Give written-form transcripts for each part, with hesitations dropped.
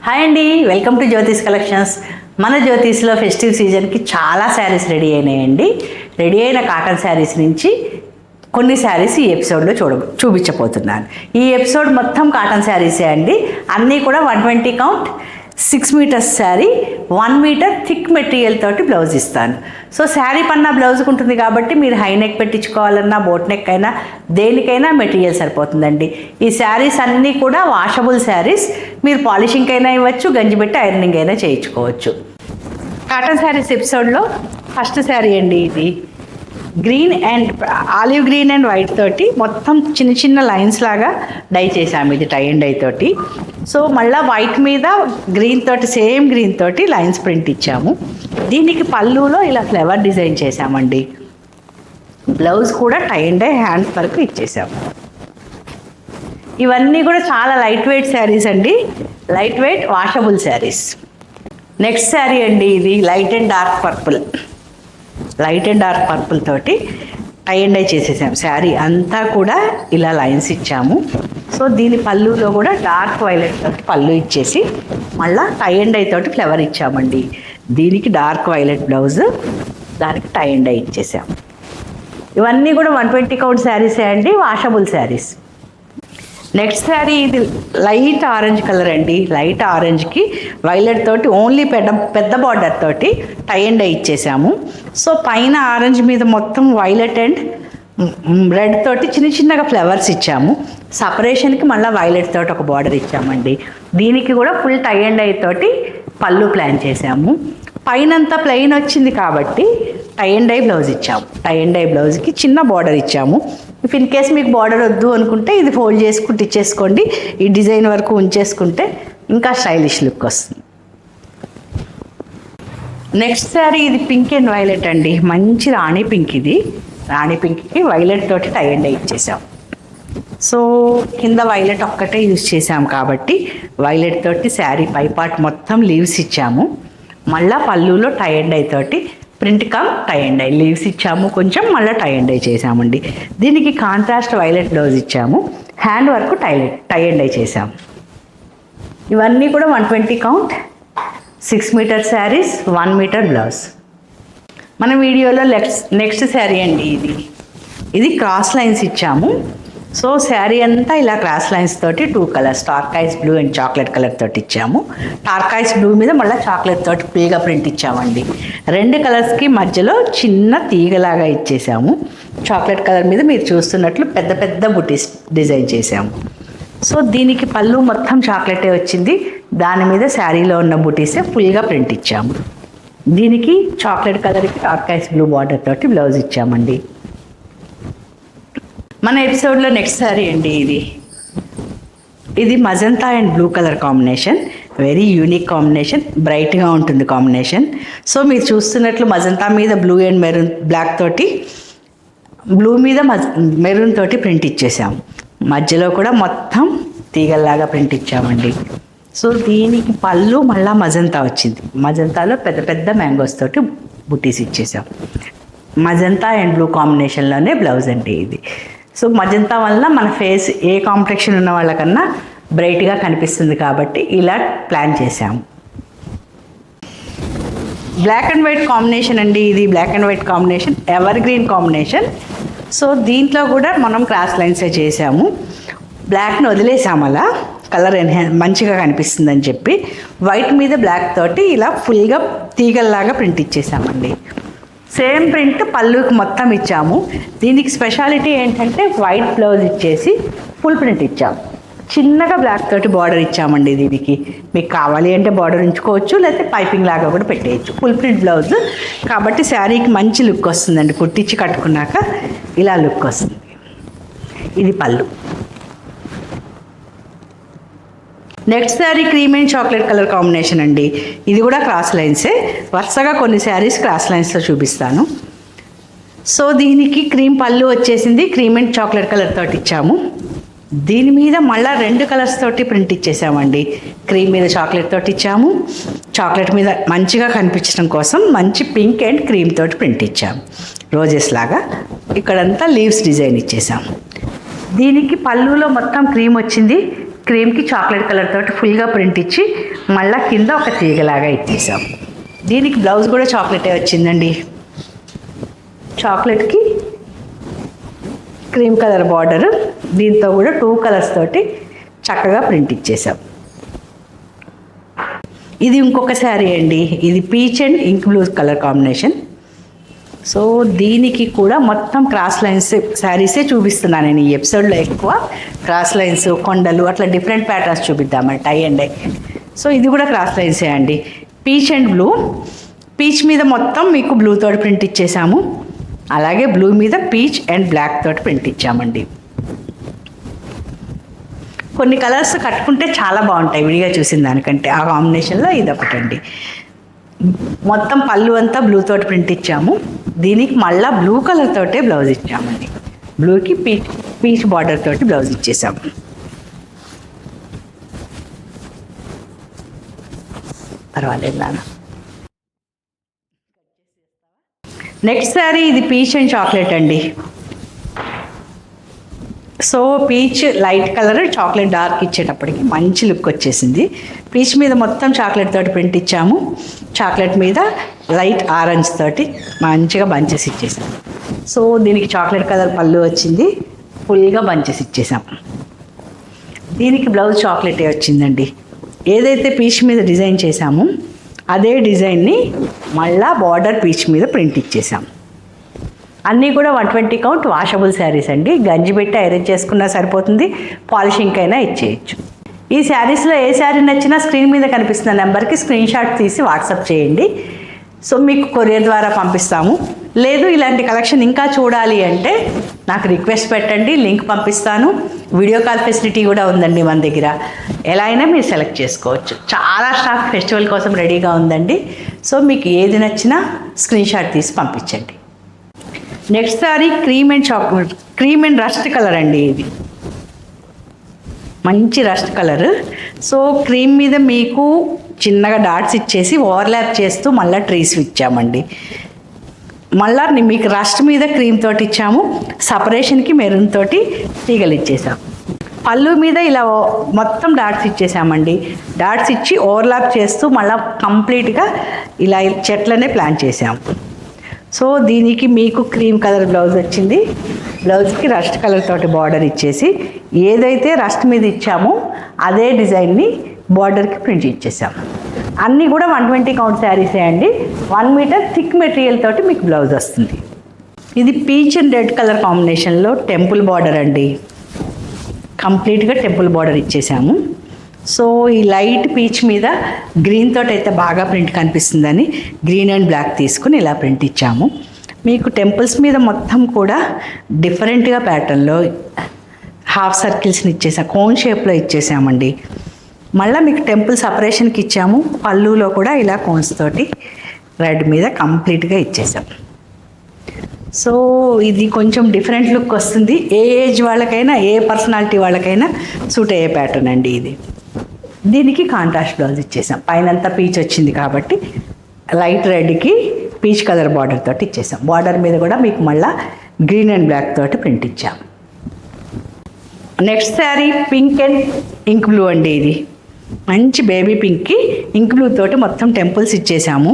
Hi అండి, welcome to Jyothish collections. మన జ్యోతిష్లో festive సీజన్కి చాలా శారీస్ రెడీ అయినాయండి. రెడీ అయిన కాటన్ శారీస్ నుంచి కొన్ని శారీస్ ఈ ఎపిసోడ్లో చూపించబోతున్నాను. ఈ ఎపిసోడ్ మొత్తం కాటన్ శారీసే అండి. అన్నీ కూడా 120 count 6 meters sari, 1 meter thick material తోటి బ్లౌజ్ ఇస్తాను. సో శారీ పన్నా బ్లౌజ్కి ఉంటుంది కాబట్టి మీరు హై నెక్ పెట్టించుకోవాలన్నా, బోట్ నెక్ అయినా, దేనికైనా మెటీరియల్ సరిపోతుందండి. ఈ శారీస్ అన్నీ కూడా వాషబుల్ శారీస్. మీరు పాలిషింగ్ అయినా ఇవ్వచ్చు, గంజి పెట్టి ఐరనింగ్ అయినా చేయించుకోవచ్చు. కాటన్ శారీస్ ఎపిసోడ్లో ఫస్ట్ శారీ అండి. ఇది green and olive green and white తోటి మొత్తం చిన్న చిన్న లైన్స్ లాగా డై చేసాము. ఇది టై అండ్ డై తోటి. సో మళ్ళీ వైట్ మీద గ్రీన్ తోటి, సేమ్ గ్రీన్ తోటి లైన్స్ ప్రింట్ ఇచ్చాము. దీనికి పళ్ళులో ఇలా ఫ్లవర్ డిజైన్ చేసామండి. బ్లౌజ్ కూడా టై అండ్ డై హ్యాండ్స్ వరకు ఇచ్చేసాము. ఇవన్నీ కూడా చాలా లైట్ వెయిట్ శారీస్ అండి. Light weight washable saris. Next sari అండి. ఇది light and dark purple. Light and dark purple తోటి టై అండ్ డై చేసేసాము. శారీ అంతా కూడా ఇలా లైన్స్ ఇచ్చాము. సో దీని పళ్ళులో కూడా డార్క్ వైలెట్ తోటి పళ్ళు ఇచ్చేసి మళ్ళీ టై అండ్ డై తోటి ఫ్లవర్ ఇచ్చామండి. దీనికి డార్క్ వైలెట్ బ్లౌజ్, దానికి టై అండ్ డై ఇచ్చేసాము. ఇవన్నీ కూడా 120 కౌంట్ శారీసే అండి, వాషబుల్ శారీస్. నెక్స్ట్ శారీ ఇది లైట్ ఆరెంజ్ కలర్ అండి. లైట్ ఆరెంజ్కి వైలెట్ తోటి ఓన్లీ పెద్ద బార్డర్ తోటి టై అండ్ డై ఇచ్చేసాము. సో పైన ఆరెంజ్ మీద మొత్తం వైలెట్ అండ్ రెడ్ తోటి చిన్న చిన్నగా ఫ్లవర్స్ ఇచ్చాము. సపరేషన్కి మళ్ళీ వైలెట్ తోటి ఒక బార్డర్ ఇచ్చామండి. దీనికి కూడా ఫుల్ టై అండ్ డై తోటి పళ్ళు ప్లాన్ చేసాము. పైనంతా ప్లెయిన్ వచ్చింది కాబట్టి టై అండ్ డై బ్లౌజ్ ఇచ్చాము. టై అండ్ డై బ్లౌజ్కి చిన్న బార్డర్ ఇచ్చాము. ఇఫ్ ఇన్ కేస్ మీకు బార్డర్ వద్దు అనుకుంటే ఇది ఫోల్డ్ చేసుకుంటూ ఇచ్చేసుకోండి. ఈ డిజైన్ వరకు ఉంచేసుకుంటే ఇంకా స్టైలిష్ లుక్ వస్తుంది. నెక్స్ట్ శారీ ఇది పింక్ అండ్ వైలెట్ అండి. మంచి రాణి పింక్. ఇది రాణి పింక్కి వైలెట్ తోటి టై అండ్ డై ఇచ్చేసాం. సో కింద వైలెట్ ఒక్కటే యూజ్ చేసాం కాబట్టి వైలెట్ తోటి శారీ పైపాట్ మొత్తం లీవ్స్ ఇచ్చాము. మళ్ళీ పళ్ళులో టై అండ్ డై తోటి print cum tie and dye leaves ఇచ్చాము. కొంచెం మళ్ళీ టై అండ్ డై చేసామండి. దీనికి కాంట్రాస్ట్ వైలెట్ బ్లౌజ్ ఇచ్చాము. హ్యాండ్ వరకు టై అండ్ డై చేసాము. ఇవన్నీ కూడా 120 count 6 metre saris, 1 metre blouse. మన వీడియోలో నెక్స్ట్ శారీ అండి. ఇది క్రాస్ లైన్స్ ఇచ్చాము. సో శారీ అంతా ఇలా క్రాస్ లైన్స్ తోటి 2 colours, turquoise blue and chocolate colour తోటి ఇచ్చాము. టార్కాయిస్ బ్లూ మీద మళ్ళీ చాక్లెట్ తోటి ఫుల్గా ప్రింట్ ఇచ్చామండి. 2 కలర్స్కి మధ్యలో చిన్న తీగలాగా ఇచ్చేసాము. చాక్లెట్ కలర్ మీద మీరు చూస్తున్నట్లు పెద్ద పెద్ద బుటీస్ డిజైన్ చేసాము. సో దీనికి పళ్ళు మొత్తం చాక్లెటే వచ్చింది. దాని మీద శారీలో ఉన్న బుటీసే ఫుల్గా ప్రింట్ ఇచ్చాము. దీనికి చాక్లెట్ కలర్కి టార్కాయిస్ బ్లూ బార్డర్ తోటి బ్లౌజ్ ఇచ్చామండి. మన ఎపిసోడ్లో నెక్స్ట్ శారీ అండి. ఇది magenta and blue colour combination. Very unique combination, బ్రైట్గా ఉంటుంది కాంబినేషన్. సో మీరు చూస్తున్నట్లు మజంతా మీద బ్లూ అండ్ మెరూన్, బ్లాక్ తోటి బ్లూ మీద మెరూన్ తోటి ప్రింట్ ఇచ్చేసాము. మధ్యలో కూడా మొత్తం తీగల్లాగా ప్రింట్ ఇచ్చామండి. సో దీనికి పళ్ళు మళ్ళీ మజంతా వచ్చింది. మజంతాలో పెద్ద పెద్ద మ్యాంగోస్ తోటి బుటీస్ ఇచ్చేసాం. మజంతా అండ్ బ్లూ కాంబినేషన్లోనే బ్లౌజ్ అండి ఇది. సో మజంతా వల్ల మన ఫేస్ ఏ కాంప్లెక్షన్ ఉన్న వాళ్ళకన్నా బ్రైట్గా కనిపిస్తుంది కాబట్టి ఇలా ప్లాన్ చేసాము. బ్లాక్ అండ్ వైట్ కాంబినేషన్ అండి. ఇది black and white combination, evergreen combination. So దీంట్లో కూడా మనం క్రాస్ లైన్సే చేసాము. బ్లాక్ని వదిలేసాము, అలా కలర్ మంచిగా కనిపిస్తుందని చెప్పి వైట్ మీద బ్లాక్ తోటి ఇలా ఫుల్గా తీగల్లాగా ప్రింట్ ఇచ్చేసామండి. సేమ్ ప్రింట్ పళ్ళుకి మొత్తం ఇచ్చాము. దీనికి స్పెషాలిటీ ఏంటంటే వైట్ బ్లౌజ్ ఇచ్చేసి ఫుల్ ప్రింట్ ఇచ్చాము. చిన్నగా బ్లాక్ తోటి బార్డర్ ఇచ్చామండి. దీనికి మీకు కావాలి అంటే బార్డర్ ఉంచుకోవచ్చు, లేకపోతే పైపింగ్ లాగా కూడా పెట్టేయచ్చు. ఫుల్ ప్రింట్ బ్లౌజ్ కాబట్టి శారీకి మంచి లుక్ వస్తుందండి. కుట్టించి కట్టుకున్నాక ఇలా లుక్ వస్తుంది. ఇది పళ్ళు. Next sari cream and chocolate colour combination అండి. ఇది కూడా క్రాస్ లైన్సే. వరుసగా కొన్ని శారీస్ క్రాస్ లైన్స్లో చూపిస్తాను. సో దీనికి క్రీమ్ పళ్ళు వచ్చేసింది. క్రీమ్ అండ్ చాక్లెట్ కలర్ తోటి ఇచ్చాము. దీని మీద మళ్ళీ 2 కలర్స్ తోటి ప్రింట్ ఇచ్చేసామండి. క్రీమ్ మీద చాక్లెట్ తోటి ఇచ్చాము. చాక్లెట్ మీద మంచిగా కనిపించడం కోసం మంచి పింక్ అండ్ క్రీమ్ తోటి ప్రింట్ ఇచ్చాము. రోజెస్ లాగా ఇక్కడంతా లీవ్స్ డిజైన్ ఇచ్చేసాము. దీనికి పళ్ళులో మొత్తం క్రీమ్ వచ్చింది. క్రీమ్కి చాక్లెట్ కలర్ తోటి ఫుల్గా ప్రింట్ ఇచ్చి మళ్ళీ కింద ఒక తీగలాగా ఇచ్చేసాం. దీనికి బ్లౌజ్ కూడా చాక్లెటే వచ్చిందండి. చాక్లెట్కి క్రీమ్ కలర్ బార్డర్, దీంతో కూడా 2 కలర్స్ తోటి చక్కగా ప్రింట్ ఇచ్చేసాం. ఇది ఇంకొక శారీ అండి. ఇది peach and ink blue colour combination. So దీనికి కూడా మొత్తం క్రాస్ లైన్స్ శారీసే చూపిస్తున్నాను నేను ఈ ఎపిసోడ్లో. ఎక్కువ క్రాస్ లైన్స్, కొండలు, అట్లా డిఫరెంట్ ప్యాటర్న్స్ చూపిద్దామండి టై అండ్ డై. సో ఇది కూడా క్రాస్ లైన్సే అండి. పీచ్ అండ్ బ్లూ, పీచ్ మీద మొత్తం మీకు బ్లూ తోటి ప్రింట్ ఇచ్చేసాము. అలాగే బ్లూ మీద పీచ్ అండ్ బ్లాక్ తోటి ప్రింట్ ఇచ్చామండి. కొన్ని కలర్స్ కట్టుకుంటే చాలా బాగుంటాయి విడిగా చూసిన దానికంటే. ఆ కాంబినేషన్లో ఇది ఒకటండి. మొత్తం పళ్ళు అంతా బ్లూ తోటి ప్రింట్ ఇచ్చాము. దీనికి మళ్ళీ బ్లూ కలర్ తోటే బ్లౌజ్ ఇచ్చామండి. బ్లూకి పీచ్ బార్డర్ తోటి బ్లౌజ్ ఇచ్చేసాము. పర్వాలేదు నాన్న. నెక్స్ట్ శారీ ఇది పీచ్ అండ్ చాక్లెట్ అండి. So peach light colour, chocolate dark ఇచ్చేటప్పటికి మంచి లుక్ వచ్చేసింది. పీచ్ మీద మొత్తం చాక్లెట్ తోటి ప్రింట్ ఇచ్చాము. చాక్లెట్ మీద లైట్ ఆరెంజ్ తోటి మంచిగా బంచెస్ ఇచ్చేసాము. సో దీనికి చాక్లెట్ కలర్ పళ్ళు వచ్చింది, ఫుల్గా బంచెస్ ఇచ్చేసాం. దీనికి బ్లౌజ్ చాక్లెటే వచ్చిందండి. ఏదైతే పీచ్ మీద డిజైన్ చేసామో అదే డిజైన్ని మళ్ళా బార్డర్ పీచ్ మీద ప్రింట్ ఇచ్చేసాం. అన్నీ కూడా 120 కౌంట్ వాషబుల్ శారీస్ అండి. గంజి పెట్టి ఐరన్ చేసుకున్నా సరిపోతుంది, పాలిషింగ్ అయినా ఇచ్చేయచ్చు. ఈ శారీస్లో ఏ శారీ నచ్చినా స్క్రీన్ మీద కనిపిస్తున్న నెంబర్కి స్క్రీన్ షాట్ తీసి వాట్సాప్ చేయండి. సో మీకు కొరియర్ ద్వారా పంపిస్తాము. లేదు ఇలాంటి కలెక్షన్ ఇంకా చూడాలి అంటే నాకు రిక్వెస్ట్ పెట్టండి, లింక్ పంపిస్తాను. వీడియో కాల్ ఫెసిలిటీ కూడా ఉందండి మన దగ్గర. ఎలా అయినా మీరు సెలెక్ట్ చేసుకోవచ్చు. చాలా స్టాక్ ఫెస్టివల్ కోసం రెడీగా ఉందండి. సో మీకు ఏది నచ్చినా స్క్రీన్ షాట్ తీసి పంపించండి. Next sorry cream and rust colour అండి. ఇది మంచి రస్ట్ కలర్. సో క్రీమ్ మీద మీకు చిన్నగా డాట్స్ ఇచ్చేసి ఓవర్లాప్ చేస్తూ మళ్ళీ ట్రీస్ ఇచ్చామండి. మళ్ళీ మీకు రస్ట్ మీద క్రీమ్ తోటి ఇచ్చాము. సపరేషన్కి మెరూన్ తోటి తీగలు ఇచ్చేసాము. పళ్ళు మీద ఇలా మొత్తం డాట్స్ ఇచ్చేసామండి. డాట్స్ ఇచ్చి ఓవర్లాప్ చేస్తూ మళ్ళీ కంప్లీట్గా ఇలా చెట్లనే ప్లాన్ చేసాము. సో దీనికి మీకు క్రీమ్ కలర్ బ్లౌజ్ వచ్చింది. బ్లౌజ్కి రస్ట్ కలర్ తోటి బార్డర్ ఇచ్చేసి ఏదైతే రస్ట్ మీద ఇచ్చామో అదే డిజైన్ని బార్డర్కి ప్రింట్ ఇచ్చేసాము. అన్నీ కూడా 120 కౌంట్ శారీసే అండి. 1 మీటర్ థిక్ మెటీరియల్ తోటి మీకు బ్లౌజ్ వస్తుంది. ఇది పీచ్ అండ్ రెడ్ కలర్ కాంబినేషన్లో టెంపుల్ బార్డర్ అండి. కంప్లీట్గా టెంపుల్ బార్డర్ ఇచ్చేసాము. సో ఈ లైట్ పీచ్ మీద గ్రీన్ తోటి అయితే బాగా ప్రింట్ కనిపిస్తుందని గ్రీన్ అండ్ బ్లాక్ తీసుకుని ఇలా ప్రింట్ ఇచ్చాము. మీకు టెంపుల్స్ మీద మొత్తం కూడా డిఫరెంట్గా ప్యాటర్న్లో హాఫ్ సర్కిల్స్ని ఇచ్చేసాం, కోన్ షేప్లో ఇచ్చేసామండి. మళ్ళీ మీకు టెంపుల్ సపరేషన్కి ఇచ్చాము. పళ్ళులో కూడా ఇలా కోన్స్ తోటి రెడ్ మీద కంప్లీట్గా ఇచ్చేసాం. సో ఇది కొంచెం డిఫరెంట్ లుక్ వస్తుంది. ఏ ఏజ్ వాళ్ళకైనా, ఏ పర్సనాలిటీ వాళ్ళకైనా సూట్ అయ్యే ప్యాటర్న్ అండి ఇది. దీనికి కాంట్రాస్ట్ బ్లౌజ్ ఇచ్చేసాం. పైనంతా పీచ్ వచ్చింది కాబట్టి లైట్ రెడ్కి పీచ్ కలర్ బార్డర్ తోటి ఇచ్చేసాం. బార్డర్ మీద కూడా మీకు మళ్ళీ గ్రీన్ అండ్ బ్లాక్ తోటి ప్రింట్ ఇచ్చాం. Next sari pink and ink blue అండి. ఇది మంచి బేబీ పింక్కి ఇంక్ బ్లూ తోటి మొత్తం టెంపుల్స్ ఇచ్చేసాము.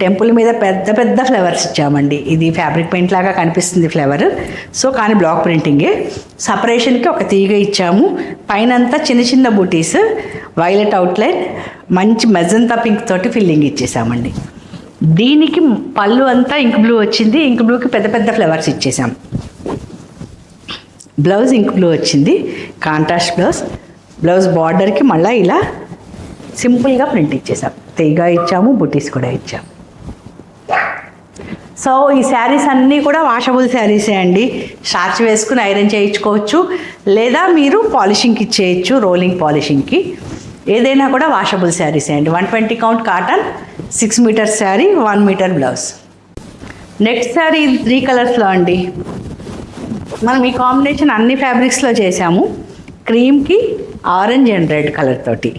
టెంపుల్ మీద పెద్ద పెద్ద ఫ్లవర్స్ ఇచ్చామండి. ఇది ఫ్యాబ్రిక్ పెయింట్ లాగా కనిపిస్తుంది ఫ్లవర్. సో కానీ బ్లాక్ ప్రింటింగే. సపరేషన్కి ఒక తీగ ఇచ్చాము. పైనంతా చిన్న చిన్న బూటీస్, వైలెట్ అవుట్లైన్, మంచి మెజంతా పింక్ తోటి ఫిల్లింగ్ ఇచ్చేసామండి. దీనికి పళ్ళు అంతా ఇంక్ బ్లూ వచ్చింది. ఇంక్ బ్లూకి పెద్ద పెద్ద ఫ్లవర్స్ ఇచ్చేసాం. బ్లౌజ్ ఇంక్ బ్లూ వచ్చింది, కాంట్రాస్ట్ బ్లౌజ్. బ్లౌజ్ బార్డర్కి మళ్ళీ ఇలా సింపుల్గా ప్రింట్ ఇచ్చేసాం. తీగ ఇచ్చాము, బుటీస్ కూడా ఇచ్చాము. సో ఈ శారీస్ అన్నీ కూడా వాషబుల్ శారీసే అండి. స్టార్చ్ వేసుకుని ఐరన్ చేయించుకోవచ్చు, లేదా మీరు పాలిషింగ్కి ఇచ్చేయచ్చు, రోలింగ్ పాలిషింగ్కి. ఏదైనా కూడా వాషబుల్ శారీసే అండి. 120 count cotton, 6 meters sari, 1 metre blouse. Next sari 3 కలర్స్లో అండి. మనం ఈ కాంబినేషన్ అన్ని ఫ్యాబ్రిక్స్లో చేసాము. క్రీమ్కి ఆరెంజ్ అండ్ రెడ్ కలర్ తోటి.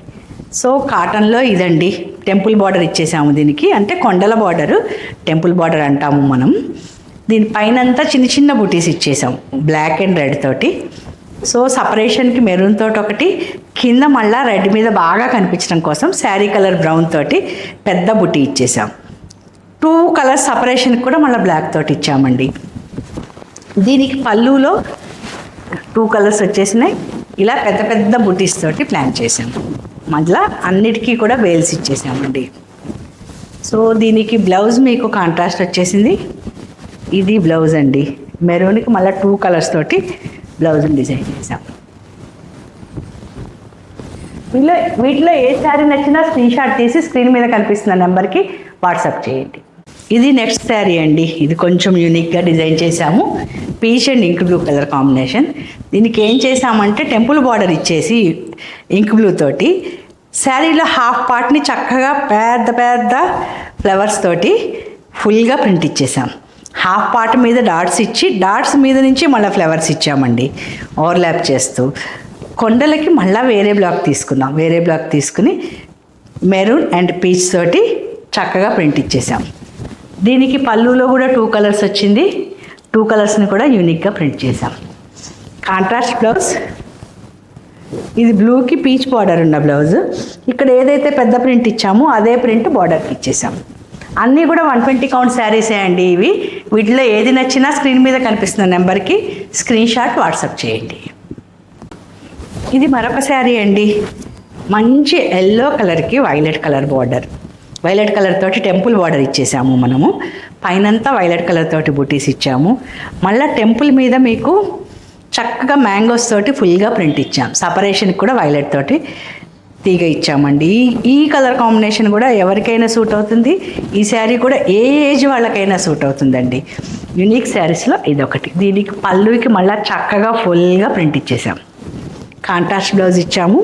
సో కాటన్లో ఇదండి. టెంపుల్ బార్డర్ ఇచ్చేసాము దీనికి. అంటే కొండల బార్డరు, టెంపుల్ బార్డర్ అంటాము మనం. దీనిపైనంతా చిన్న చిన్న బుటీస్ ఇచ్చేసాము బ్లాక్ అండ్ రెడ్ తోటి. సో సపరేషన్కి మెరూన్ తోటి ఒకటి, కింద మళ్ళీ రెడ్ మీద బాగా కనిపించడం కోసం శారీ కలర్ బ్రౌన్ తోటి పెద్ద బుట్టి ఇచ్చేసాం. 2 కలర్స్ సపరేషన్కి కూడా మళ్ళీ బ్లాక్ తోటి ఇచ్చామండి. దీనికి పళ్ళులో 2 కలర్స్ వచ్చేసినాయి. ఇలా పెద్ద పెద్ద బుటీస్ తోటి ప్లాన్ చేసాం. మళ్ళీ అన్నిటికీ కూడా వేల్స్ ఇచ్చేసామండి. సో దీనికి బ్లౌజ్ మీకు కాంట్రాస్ట్ వచ్చేసింది. ఇది బ్లౌజ్ అండి. మెరూన్కి మళ్ళీ 2 కలర్స్ తోటి బ్లౌజ్ని డిజైన్ చేసాం. వీటిలో ఏ శారీ నచ్చినా స్క్రీన్ షాట్ తీసి స్క్రీన్ మీద కనిపిస్తున్న నెంబర్కి వాట్సాప్ చేయండి. ఇది నెక్స్ట్ శారీ అండి. ఇది కొంచెం యూనిక్గా డిజైన్ చేసాము. Peach and ink blue colour combination. దీనికి ఏం చేసామంటే టెంపుల్ బార్డర్ ఇచ్చేసి ఇంక్ బ్లూ తోటి శారీలో హాఫ్ పార్ట్ని చక్కగా పెద్ద పెద్ద ఫ్లవర్స్ తోటి ఫుల్గా ప్రింట్ ఇచ్చేసాం. హాఫ్ పార్ట్ మీద డాట్స్ ఇచ్చి డాట్స్ మీద నుంచి మళ్ళీ ఫ్లవర్స్ ఇచ్చామండి ఓవర్లాప్ చేస్తూ. కొండలకి మళ్ళీ వేరే బ్లాక్ తీసుకున్నాం. వేరే బ్లాక్ తీసుకుని మెరూన్ అండ్ పీచ్ తోటి చక్కగా ప్రింట్ ఇచ్చేసాం. దీనికి పళ్ళులో కూడా 2 కలర్స్ వచ్చింది. 2 కలర్స్ని కూడా యూనిక్గా ప్రింట్ చేసాం. Contrast blouse. ఇది బ్లూకి పీచ్ బార్డర్ ఉన్న బ్లౌజ్. ఇక్కడ ఏదైతే పెద్ద ప్రింట్ ఇచ్చామో అదే ప్రింట్ బార్డర్కి ఇచ్చేసాం. అన్నీ కూడా 120 కౌంట్ శారీసే అండి ఇవి. వీటిలో ఏది నచ్చినా స్క్రీన్ మీద కనిపిస్తున్న నెంబర్కి స్క్రీన్ షాట్ వాట్సాప్ చేయండి. ఇది మరొక శారీ అండి. మంచి ఎల్లో కలర్కి violet colour border. Violet colour తోటి టెంపుల్ బార్డర్ ఇచ్చేసాము మనము. పైనంతా వైలెట్ కలర్ తోటి బుటీస్ ఇచ్చాము. మళ్ళీ టెంపుల్ మీద మీకు చక్కగా మ్యాంగోస్ తోటి ఫుల్గా ప్రింట్ ఇచ్చాం. సపరేషన్కి కూడా వైలెట్ తోటి తీగ ఇచ్చామండి. ఈ కలర్ కాంబినేషన్ కూడా ఎవరికైనా సూట్ అవుతుంది. ఈ శారీ కూడా ఏ ఏజ్ వాళ్ళకైనా సూట్ అవుతుందండి. యూనిక్ శారీస్లో ఇదొకటి. దీనికి పళ్ళుకి మళ్ళీ చక్కగా ఫుల్గా ప్రింట్ ఇచ్చేసాం. కాంట్రాస్ట్ బ్లౌజ్ ఇచ్చాము.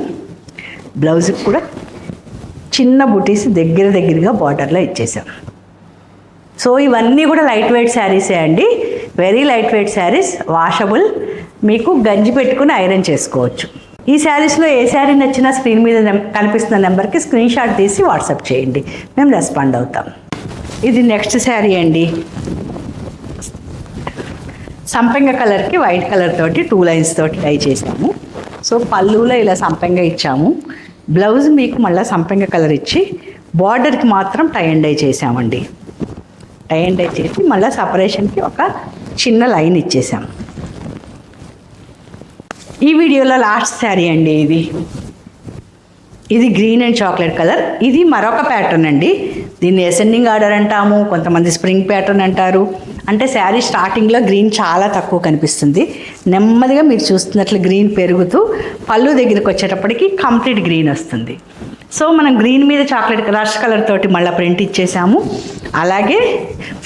బ్లౌజ్కి కూడా చిన్న బుటీస్ దగ్గరగా బార్డర్లో ఇచ్చేసాం. సో ఇవన్నీ కూడా లైట్ వెయిట్ శారీసే అండి. Very light weight saris. Washable. మీకు గంజి పెట్టుకుని ఐరన్ చేసుకోవచ్చు. ఈ శారీస్లో ఏ శారీ నచ్చినా స్క్రీన్ మీద కనిపిస్తున్న నెంబర్కి స్క్రీన్ షాట్ తీసి వాట్సాప్ చేయండి. మేము రెస్పాండ్ అవుతాం. ఇది నెక్స్ట్ శారీ అండి. సంపెంగ కలర్కి వైట్ కలర్ తోటి 2 లైన్స్ తోటి డై చేసాము. సో పళ్ళులో ఇలా సంపెంగ ఇచ్చాము. బ్లౌజ్ మీకు మళ్ళీ సంపెంగ కలర్ ఇచ్చి బార్డర్కి మాత్రం టై అండ్ డై చేసామండి. టై అండ్ డై చేసి మళ్ళీ సపరేషన్కి ఒక చిన్న లైన్ ఇచ్చేసాం. ఈ వీడియోలో లాస్ట్ శారీ అండి ఇది. ఇది గ్రీన్ అండ్ చాక్లెట్ కలర్. ఇది మరొక ప్యాటర్న్ అండి. దీన్ని అసెండింగ్ ఆర్డర్ అంటాము, కొంతమంది స్ప్రింగ్ ప్యాటర్న్ అంటారు. అంటే శారీ స్టార్టింగ్లో గ్రీన్ చాలా తక్కువ కనిపిస్తుంది. నెమ్మదిగా మీరు చూస్తున్నట్లు గ్రీన్ పెరుగుతూ పళ్ళు దగ్గరికి వచ్చేటప్పటికి కంప్లీట్ గ్రీన్ వస్తుంది. సో మనం గ్రీన్ మీద చాక్లెట్ రష్ కలర్ తోటి మళ్ళీ ప్రింట్ ఇచ్చేసాము. అలాగే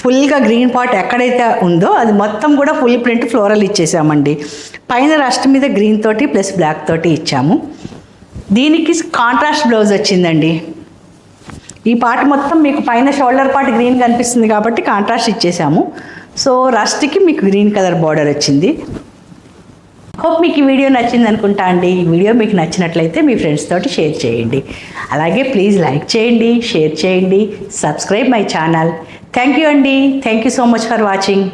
ఫుల్గా గ్రీన్ పార్ట్ ఎక్కడైతే ఉందో అది మొత్తం కూడా ఫుల్ ప్రింట్ ఫ్లోరల్ ఇచ్చేసామండి. పైన రస్ట్ మీద గ్రీన్ తోటి ప్లస్ బ్లాక్ తోటి ఇచ్చాము. దీనికి కాంట్రాస్ట్ బ్లౌజ్ వచ్చిందండి. ఈ పార్ట్ మొత్తం మీకు పైన షోల్డర్ పార్ట్ గ్రీన్ కనిపిస్తుంది కాబట్టి కాంట్రాస్ట్ ఇచ్చేసాము. సో రస్ట్కి మీకు గ్రీన్ కలర్ బార్డర్ వచ్చింది. హోప్ మీకు ఈ వీడియో నచ్చింది అనుకుంటా అండి. ఈ వీడియో మీకు నచ్చినట్లయితే మీ ఫ్రెండ్స్ తోటి షేర్ చేయండి. అలాగే ప్లీజ్ లైక్ చేయండి, షేర్ చేయండి, subscribe my channel. Thank you అండి. Thank you so much for watching.